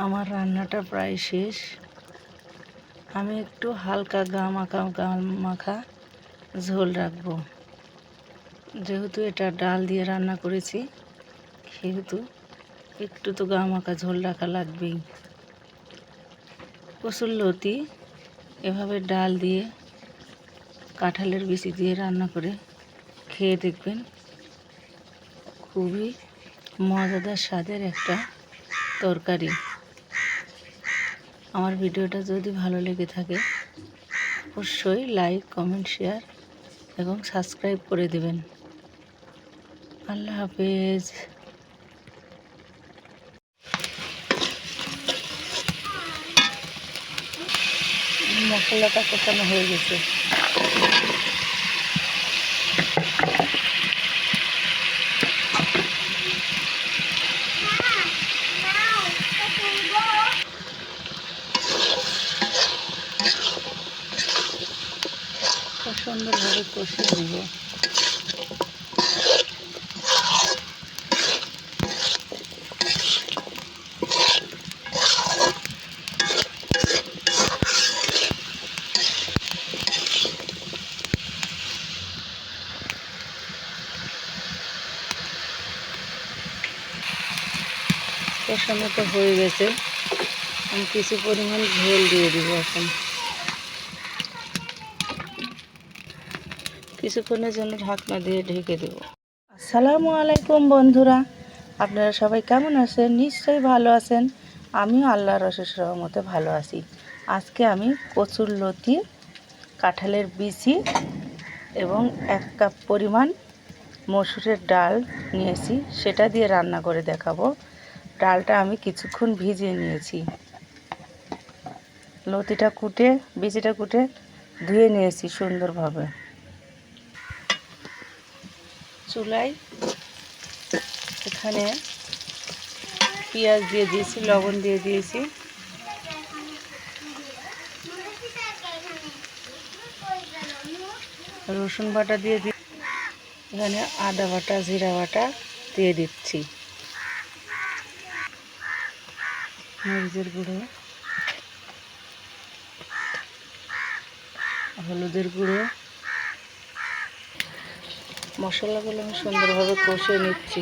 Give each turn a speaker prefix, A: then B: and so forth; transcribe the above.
A: আমার রান্নাটা প্রায় শেষ। আমি একটু হালকা গা মাখা ঝোল রাখবো। যেহেতু এটা ডাল দিয়ে রান্না করেছি, সেহেতু একটু তো গা মাখা ঝোল রাখা লাগবেই। কচুরলতি এভাবে ডাল দিয়ে, কাঁঠালের বিচি দিয়ে রান্না করে খেয়ে দেখবেন। খুবই মজাদার স্বাদের একটা তরকারি। আমার ভিডিওটা যদি ভালো লেগে থাকে অবশ্যই লাইক, কমেন্ট, শেয়ার এবং সাবস্ক্রাইব করে দেবেন। আল্লাহ হাফেজ। মশলাটা কষানো হয়ে গেছে। সুন্দরভাবে কষিয়ে দিব। কষানো তো হয়ে গেছে, আমি কিছু পরিমাণ ঝোল দিয়ে দিব। এখন কিছুক্ষণের জন্য ঢাকনা দিয়ে ঢেকে দেব। আসসালামু আলাইকুম বন্ধুরা, আপনারা সবাই কেমন আছেন? নিশ্চয়ই ভালো আছেন। আমিও আল্লাহর অশেষ রহমতে ভালো আছি। আজকে আমি কচুরলতি, কাঁঠালের বিচি এবং 1 কাপ পরিমাণ মসুরের ডাল নিয়েছি, সেটা দিয়ে রান্না করে দেখাবো। ডালটা আমি কিছুক্ষণ ভিজিয়ে নিয়েছি। লতিটা কুটে, বিচিটা কুটে ধুয়ে নিয়েছি সুন্দরভাবে। চুলায় এখানে পেঁয়াজ দিয়ে দিয়েছি, লবণ দিয়ে দিয়েছি, রসুন বাটা দিয়ে এখানে আদা বাটা, জিরা বাটা দিয়ে দিচ্ছি, মরিচের গুঁড়ো, হলুদের গুঁড়ো। মশলাগুলো আমি সুন্দরভাবে কষিয়ে নিচ্ছি।